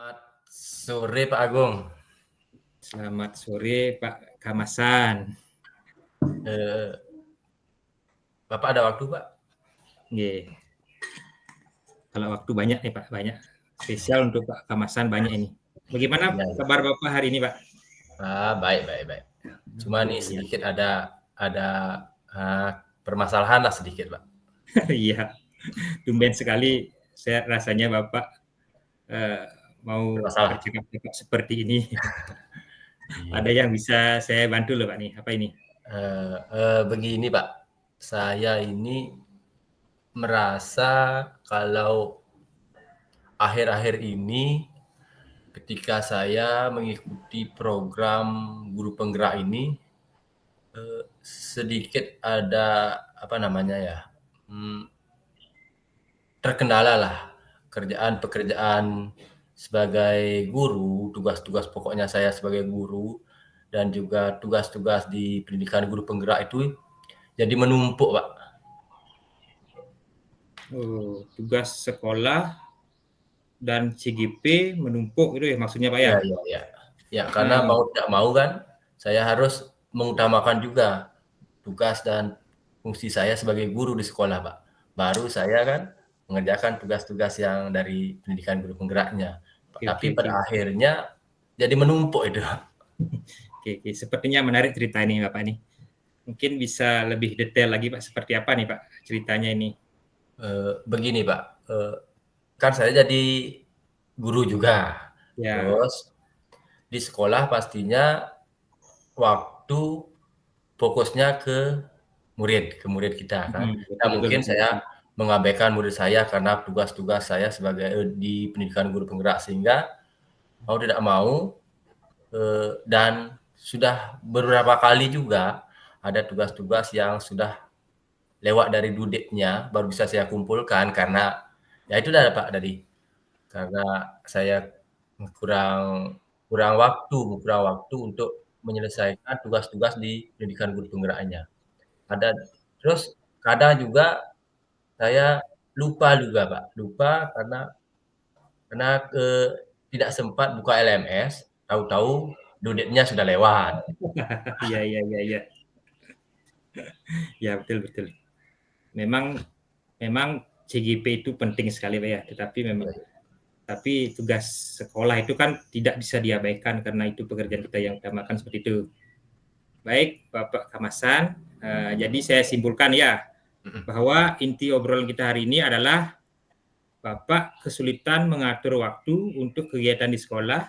Selamat sore Pak Agung. Selamat sore Pak Kamasan. Bapak ada waktu Pak? Nggih. Kalau waktu banyak nih Pak, banyak. Spesial untuk Pak Kamasan banyak ini. Bagaimana Ya, kabar Bapak hari ini Pak? baik. Cuma nih Oke, ya. sedikit ada permasalahan lah sedikit Pak. Iya, tumben sekali saya rasanya Bapak eh, mau Bermasalah. bercakap-cakap seperti ini. Iya. Ada yang bisa saya bantu loh Pak nih. Apa ini? Begini Pak, saya ini merasa kalau akhir-akhir ini ketika saya mengikuti program guru penggerak ini sedikit ada apa namanya ya, terkendala lah pekerjaan sebagai guru, tugas-tugas pokoknya saya sebagai guru dan juga tugas-tugas di pendidikan guru penggerak itu jadi menumpuk, Pak. Oh, tugas sekolah dan CGP menumpuk itu ya maksudnya Pak ya? Ya, karena Nah, mau tidak mau kan saya harus mengutamakan juga tugas dan fungsi saya sebagai guru di sekolah, Pak. Baru saya kan mengerjakan tugas-tugas yang dari pendidikan guru penggeraknya. Tapi oke. pada akhirnya jadi menumpuk itu. Oke. Sepertinya menarik cerita ini Bapak nih. Mungkin bisa lebih detail lagi Pak, seperti apa nih Pak ceritanya ini? Begini Pak, kan saya jadi guru juga. Ya, Terus di sekolah pastinya waktu fokusnya ke murid kita kan. Nah, betul betul mungkin betul. saya mengabaikan murid saya karena tugas-tugas saya sebagai di pendidikan guru penggerak sehingga mau tidak mau dan sudah beberapa kali juga ada tugas-tugas yang sudah lewat dari due baru bisa saya kumpulkan karena ya itu dah Pak tadi, karena saya kurang kurang waktu untuk menyelesaikan tugas-tugas di pendidikan guru penggeraknya. Ada terus kadang juga saya lupa juga Pak, lupa karena tidak sempat buka LMS, tahu-tahu due date-nya sudah lewat. Iya. Ya, betul. Memang memang CGP itu penting sekali Pak ya, tapi tugas sekolah itu kan tidak bisa diabaikan karena itu pekerjaan kita yang utamakan seperti itu. Baik, Bapak Kamasan, jadi saya simpulkan ya Mhm. bahwa inti obrolan kita hari ini adalah Bapak kesulitan mengatur waktu untuk kegiatan di sekolah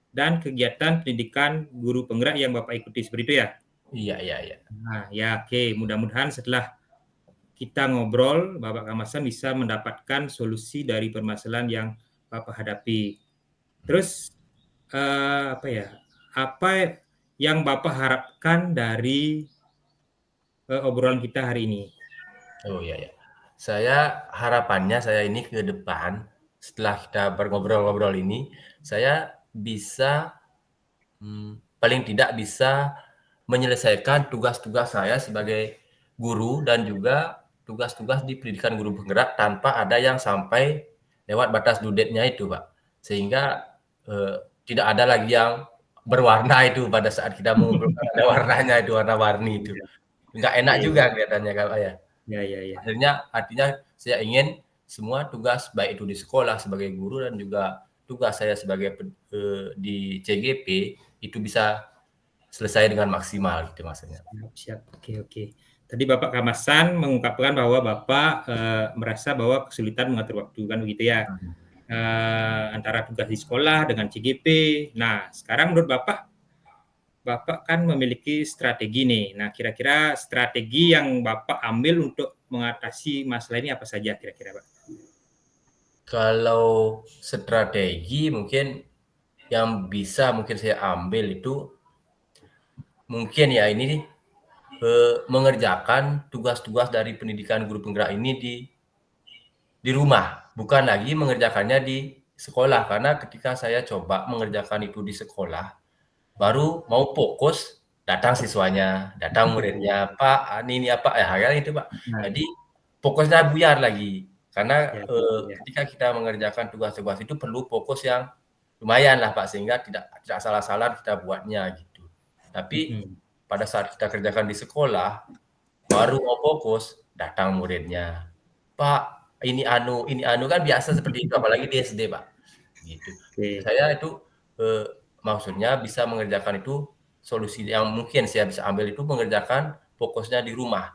dan kegiatan pendidikan guru penggerak yang Bapak ikuti seperti itu ya? Iya. Nah, ya oke. Mudah-mudahan setelah kita ngobrol, Bapak Kamasan bisa mendapatkan solusi dari permasalahan yang Bapak hadapi. Terus apa ya? Apa yang Bapak harapkan dari obrolan kita hari ini? Oh, iya. Harapannya saya ini ke depan, setelah kita ngobrol ini, saya bisa, paling tidak bisa menyelesaikan tugas-tugas saya sebagai guru dan juga tugas-tugas di pendidikan guru penggerak tanpa ada yang sampai lewat batas due date-nya itu, Pak. Sehingga, tidak ada lagi yang berwarna itu pada saat kita mengumpulkan ada warnanya itu, warna-warni itu. Nggak enak Oke. juga kelihatannya kalau ya. Ya. Artinya saya ingin semua tugas baik itu di sekolah sebagai guru dan juga tugas saya sebagai di CGP itu bisa selesai dengan maksimal gitu maksudnya. Siap. Oke. Tadi Bapak Kamasan mengungkapkan bahwa Bapak merasa bahwa kesulitan mengatur waktu kan begitu ya? Antara tugas di sekolah dengan CGP. Nah, sekarang menurut Bapak kan memiliki strategi nih. Nah, kira-kira strategi yang Bapak ambil untuk mengatasi masalah ini apa saja kira-kira, Pak? Kalau strategi mungkin yang bisa mungkin saya ambil itu mungkin ya ini mengerjakan tugas-tugas dari pendidikan guru penggerak ini di rumah, bukan lagi mengerjakannya di sekolah. Karena ketika saya coba mengerjakan itu di sekolah, baru mau fokus, datang siswanya, datang muridnya, "Pak, ini apa?" Kan itu, Pak. Nah, Jadi fokusnya buyar lagi. Karena, ya. ketika kita mengerjakan tugas-tugas itu perlu fokus yang lumayan lah Pak, sehingga tidak salah-salah kita buatnya gitu. Tapi Mhm. pada saat kita kerjakan di sekolah, baru mau fokus, datang muridnya. Pak, ini anu, kan biasa seperti itu, apalagi di SD Pak, gitu. Oke. Saya itu maksudnya bisa mengerjakan itu, solusi yang mungkin saya bisa ambil itu mengerjakan fokusnya di rumah,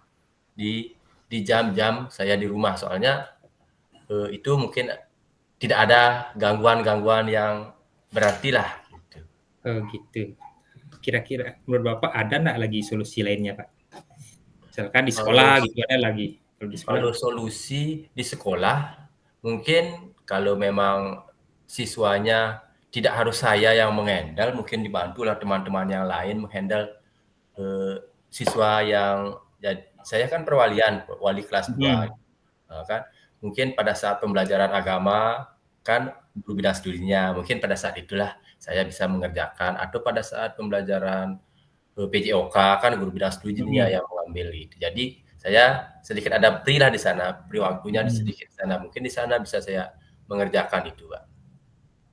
di jam-jam saya di rumah. Soalnya itu mungkin tidak ada gangguan-gangguan yang berarti lah gitu. Oh gitu. Kira-kira menurut Bapak ada nggak lagi solusi lainnya, Pak? Misalkan di Kalau sekolah gitu ada lagi, kalau di sekolah kalau solusi di sekolah, mungkin kalau memang siswanya tidak harus saya yang meng-handle, mungkin dibantulah teman-teman yang lain meng-handle siswa yang saya kan perwalian, wali kelas 2, mhm, kan. Mungkin pada saat pembelajaran agama kan guru bidang studinya, mungkin pada saat itulah saya bisa mengerjakan atau pada saat pembelajaran PJOK kan guru bidang studinya mhm, yang mengambil gitu. Jadi saya sedikit ada free lah di sana, free waktunya mhm. sedikit di sana. Mungkin di sana bisa saya mengerjakan itu, Pak.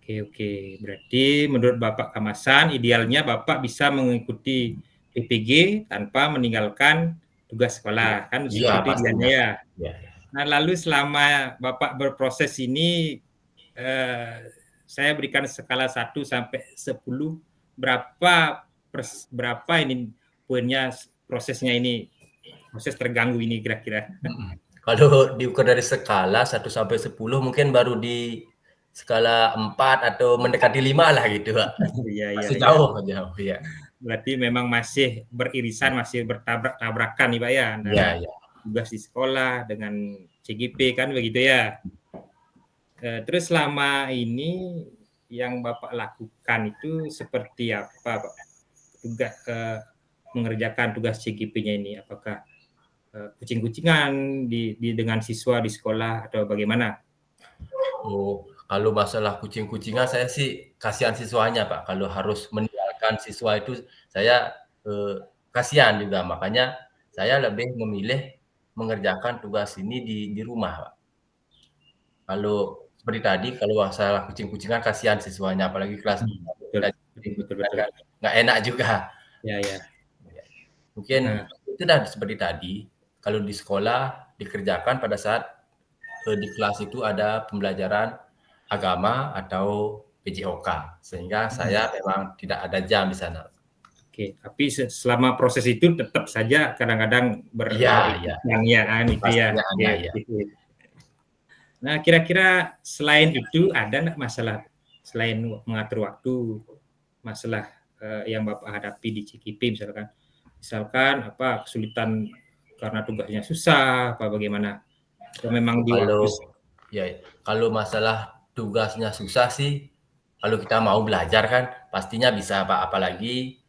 Oke oke. Berarti menurut Bapak Kamasan, idealnya Bapak bisa mengikuti PPG tanpa meninggalkan tugas Iya, sekolah, kan iya seperti itu idealnya pastinya. ya? Iya, iya. Nah, lalu selama Bapak berproses ini, eee, saya berikan skala 1 sampai 10, berapa ini poinnya, prosesnya ini, proses terganggu ini kira-kira? Mhm. Kalau diukur dari skala 1 sampai 10 mungkin baru di skala 4 atau mendekati 5 lah gitu, Pak. Iya iya Masih iya. jauh jauh, iya. Berarti memang masih beririsan, masih bertabrak-tabrakan nih, Pak, ya, antara Iya, iya. tugas di sekolah dengan CGP kan begitu ya? Terus selama ini yang Bapak lakukan itu seperti apa, Pak? Mengerjakan tugas CGP-nya ini, apakah, kucing-kucingan di dengan siswa di sekolah atau bagaimana? Oh, kalau masalah kucing-kucingan saya sih kasihan siswanya, Pak. Kalau harus meninggalkan siswa itu saya, kasihan juga. Makanya saya lebih memilih mengerjakan tugas ini di rumah, Pak. Kalau seperti tadi, kalau masalah kucing-kucingan kasihan siswanya, apalagi kelas Mhm, 2 betul kita betul betul kucing-kucingan betul. kan nggak enak juga. Ya ya. Ya. Mungkin Nah, itu dah seperti tadi, kalau di sekolah dikerjakan pada saat di kelas itu ada pembelajaran agama atau PJOK, sehingga mhm. saya memang tidak ada jam di sana. Oke, tapi selama proses itu tetap saja kadang-kadang Iya, iya, berikut ya kan itu ya. pastinya Oke ada ya. oke. Nah, kira-kira selain itu ada nggak masalah selain mengatur waktu, masalah, yang Bapak hadapi di CKP misalkan? Misalkan apa, kesulitan karena tugasnya susah, apa bagaimana? Atau memang di waktu Kalau ya, kalau masalah tugasnya susah sih, kalau kita mau belajar kan pastinya bisa, Pak. Apalagi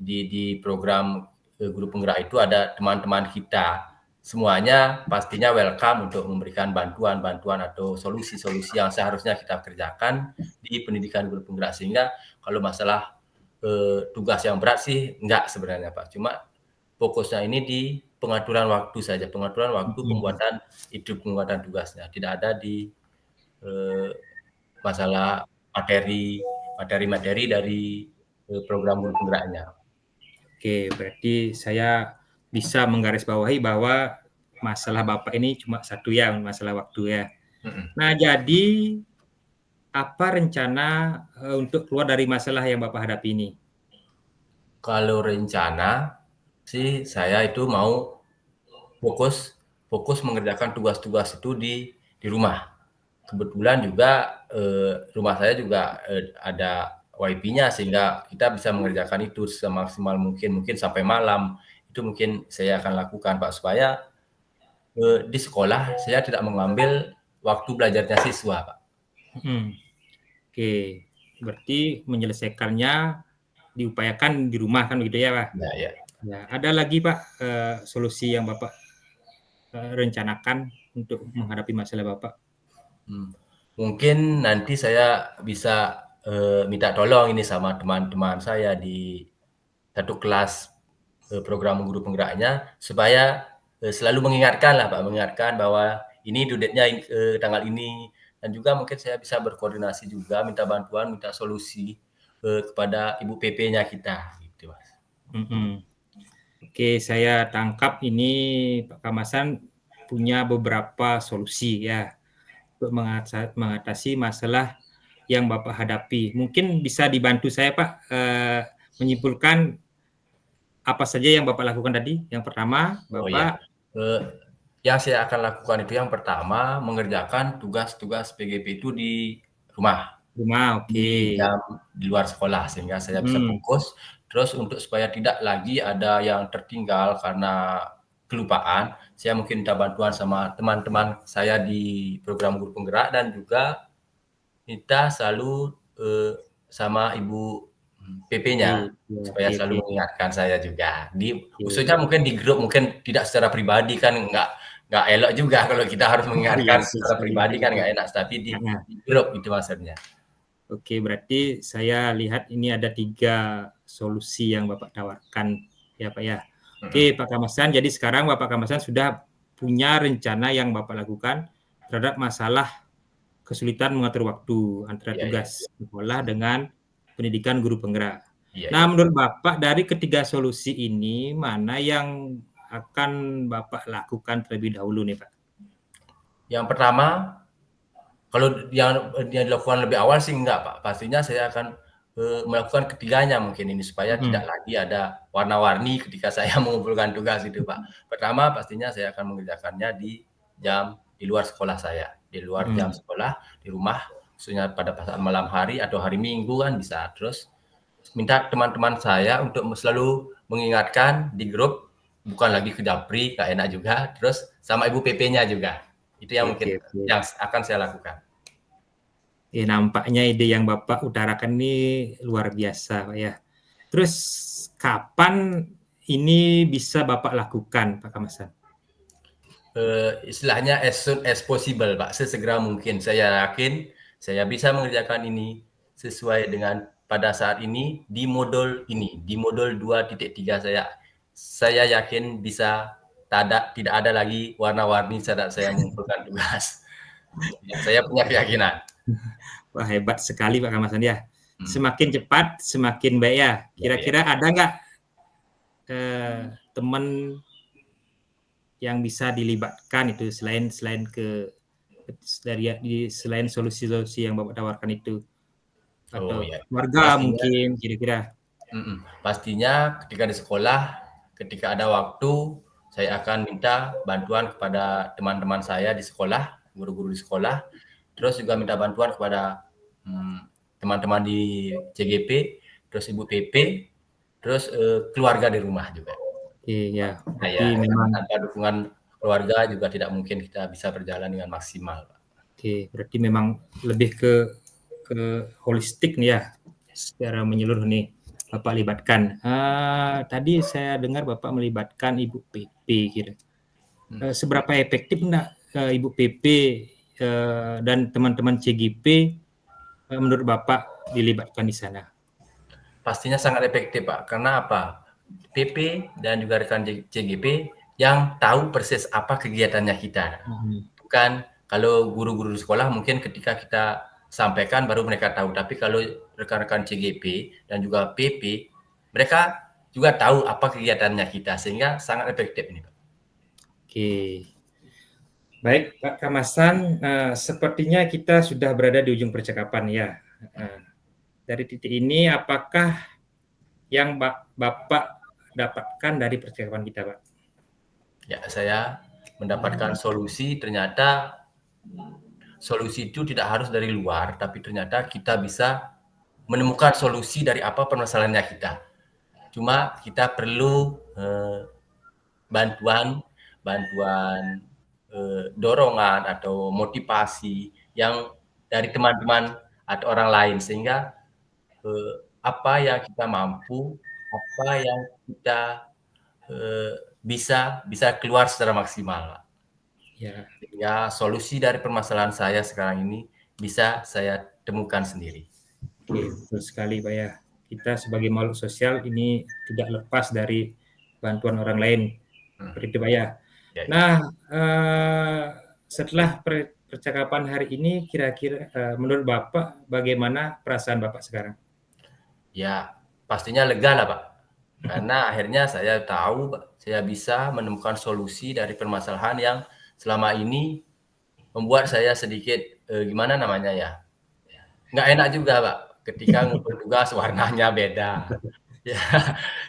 di program guru penggerak itu ada teman-teman kita. Semuanya pastinya welcome untuk memberikan bantuan-bantuan atau solusi-solusi yang seharusnya kita kerjakan di pendidikan guru penggerak. Sehingga kalau masalah tugas yang berat sih enggak sebenarnya, Pak. Cuma fokusnya ini di pengaturan waktu saja, pengaturan waktu mhm, pembuatan tugasnya. Tidak ada di eh, masalah materi-materi dari program guru penggeraknya. oke, berarti saya bisa menggarisbawahi bahwa masalah Bapak ini cuma satu ya, masalah waktu ya. Mhm. Nah, jadi apa rencana, untuk keluar dari masalah yang Bapak hadapi ini? Kalau rencana sih saya itu mau fokus fokus mengerjakan tugas-tugas itu di rumah. Kebetulan juga rumah saya juga ada WiFi-nya sehingga kita bisa mengerjakan itu semaksimal mungkin, mungkin sampai malam. Itu mungkin saya akan lakukan, Pak, supaya di sekolah saya tidak mengambil waktu belajarnya siswa, Pak. Mhm, oke, berarti menyelesaikannya diupayakan di rumah kan begitu ya, Pak? Ya, ya. Ya, ada lagi Pak, solusi yang Bapak, rencanakan untuk menghadapi masalah Bapak? Hmm. Mungkin nanti saya bisa minta tolong ini sama teman-teman saya di satu kelas program guru penggeraknya supaya selalu mengingatkan lah Pak, mengingatkan bahwa ini due date-nya tanggal ini, dan juga mungkin saya bisa berkoordinasi juga, minta bantuan, minta solusi kepada Ibu PP-nya kita, gitu Mas. Oke, saya tangkap ini Pak Kamasan punya beberapa solusi ya untuk mengatasi masalah yang Bapak hadapi. Mungkin bisa dibantu saya Pak menyimpulkan apa saja yang Bapak lakukan tadi. Yang pertama, Bapak yang saya akan lakukan itu yang pertama mengerjakan tugas-tugas PGP itu di rumah. oke. Di luar sekolah sehingga saya bisa fokus. Terus untuk supaya tidak lagi ada yang tertinggal karena kelupaan, saya mungkin minta bantuan sama teman-teman saya di program guru penggerak dan juga minta selalu sama Ibu PP-nya supaya selalu mengingatkan saya juga. Khususnya mungkin di grup, mungkin tidak secara pribadi kan nggak elok juga kalau kita harus mengingatkan secara pribadi kan nggak enak, tapi di grup itu maksudnya. Oke, berarti saya lihat ini ada 3 solusi yang Bapak tawarkan ya Pak ya. Oke Pak Kamasan, jadi sekarang Bapak Kamasan sudah punya rencana yang Bapak lakukan terhadap masalah kesulitan mengatur waktu antara tugas sekolah dengan pendidikan guru penggerak. Nah, menurut Bapak dari ketiga solusi ini mana yang akan Bapak lakukan terlebih dahulu nih Pak? Yang pertama, kalau yang dilakukan lebih awal sih enggak Pak, pastinya saya akan melakukan ketiganya mungkin ini supaya tidak lagi ada warna-warni ketika saya mengumpulkan tugas itu Pak. Pertama pastinya saya akan mengerjakannya di luar sekolah saya, di luar jam sekolah, di rumah, khususnya pada saat malam hari atau hari Minggu kan bisa. Terus minta teman-teman saya untuk selalu mengingatkan di grup, bukan lagi ke Japri, nggak enak juga. Terus sama Ibu PP-nya juga. Itu yang mungkin yang akan saya lakukan. Nampaknya ide yang Bapak utarakan ini luar biasa, Pak ya. Terus kapan ini bisa Bapak lakukan, Pak Kamasan? Istilahnya as soon as possible, Pak. Sesegera mungkin. Saya yakin saya bisa mengerjakan ini sesuai dengan pada saat ini di modul ini, di modul 2.3 saya yakin bisa tidak ada lagi warna-warni saat saya mengumpulkan tugas. Saya punya keyakinan. Wah, hebat sekali Pak Kamasan ya. Semakin cepat, semakin baik ya. Kira-kira ada nggak teman yang bisa dilibatkan itu selain solusi-solusi yang Bapak tawarkan itu? Atau keluarga mungkin kira-kira? Pastinya ketika di sekolah, ketika ada waktu, saya akan minta bantuan kepada teman-teman saya di sekolah, guru-guru di sekolah, terus juga minta bantuan kepada teman-teman di CGP, terus Ibu PP, terus keluarga di rumah juga. Iya, memang tanpa dukungan keluarga juga tidak mungkin kita bisa berjalan dengan maksimal. Oke, berarti memang lebih ke holistik nih ya, secara menyeluruh nih Bapak libatkan. Tadi saya dengar Bapak melibatkan Ibu PP kira. Seberapa efektif enggak Ibu PP dan teman-teman CGP menurut Bapak dilibatkan di sana? Pastinya sangat efektif Pak, karena apa? PP dan juga rekan CGP yang tahu persis apa kegiatannya kita. Bukan kalau guru-guru di sekolah mungkin ketika kita sampaikan baru mereka tahu, tapi kalau rekan-rekan CGP dan juga PP, mereka juga tahu apa kegiatannya kita, sehingga sangat efektif ini Pak. Oke. Baik Pak Kamasan, sepertinya kita sudah berada di ujung percakapan ya. Dari titik ini apakah yang Bapak dapatkan dari percakapan kita Pak? Ya, saya mendapatkan solusi, ternyata solusi itu tidak harus dari luar, tapi ternyata kita bisa menemukan solusi dari apa permasalahannya kita. Cuma kita perlu bantuan dorongan atau motivasi yang dari teman-teman atau orang lain, sehingga apa yang kita mampu, apa yang kita bisa keluar secara maksimal. Sehingga solusi dari permasalahan saya sekarang ini bisa saya temukan sendiri. Oke, betul sekali Pak ya. Kita sebagai makhluk sosial ini tidak lepas dari bantuan orang lain. Seperti itu Pak ya. Nah, setelah percakapan hari ini kira-kira menurut Bapak bagaimana perasaan Bapak sekarang? Ya, pastinya lega lah, Pak. Karena akhirnya saya tahu, saya bisa menemukan solusi dari permasalahan yang selama ini membuat saya sedikit, gimana namanya ya, nggak enak juga, Pak, ketika ngumpul tugas warnanya beda. Ya,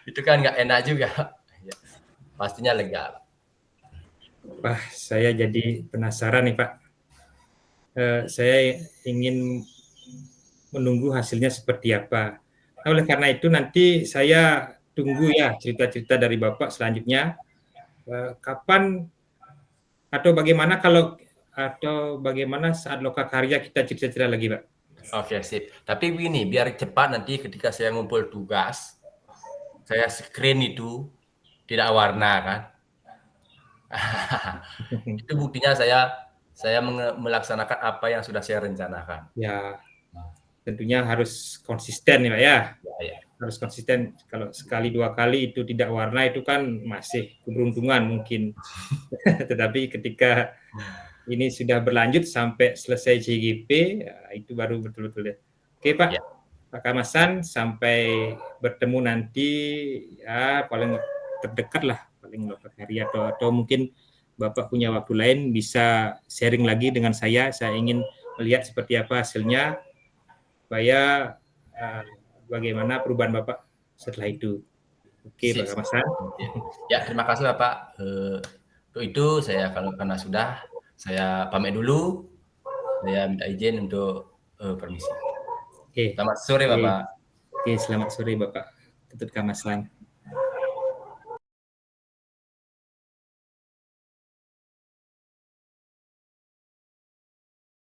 itu kan nggak enak juga, Pak. Ya, pastinya lega, Pak. Wah, saya jadi penasaran nih, Pak. Saya ingin menunggu hasilnya seperti apa. Nah, oleh karena itu nanti saya tunggu ya cerita-cerita dari Bapak selanjutnya. Kapan atau bagaimana saat lokakarya kita cerita-cerita lagi, Pak? Oke, sip. Tapi begini, biar cepat nanti ketika saya ngumpul tugas, saya screen itu tidak warna kan. Itu buktinya saya melaksanakan apa yang sudah saya rencanakan. Ya, tentunya harus konsisten ya, Pak ya. Ya, ya. Harus konsisten. Kalau sekali dua kali itu tidak warna itu kan masih keberuntungan mungkin. Tetapi ketika ini sudah berlanjut sampai selesai CGP, ya, itu baru betul-betul ya. Oke Pak, Ya. Pak Kamasan, sampai bertemu nanti ya paling terdekat lah, paling beberapa hari atau mungkin Bapak punya waktu lain bisa sharing lagi dengan saya. Saya ingin melihat seperti apa hasilnya, supaya bagaimana perubahan Bapak setelah itu. Oke, Pak Sip, sip. Kamasan. Ya, terima kasih Bapak. Untuk itu karena sudah saya pamit dulu. Saya minta izin untuk permisi. Oke. Selamat sore Oke. Bapak. Oke, selamat sore Bapak Ketut Kamasan.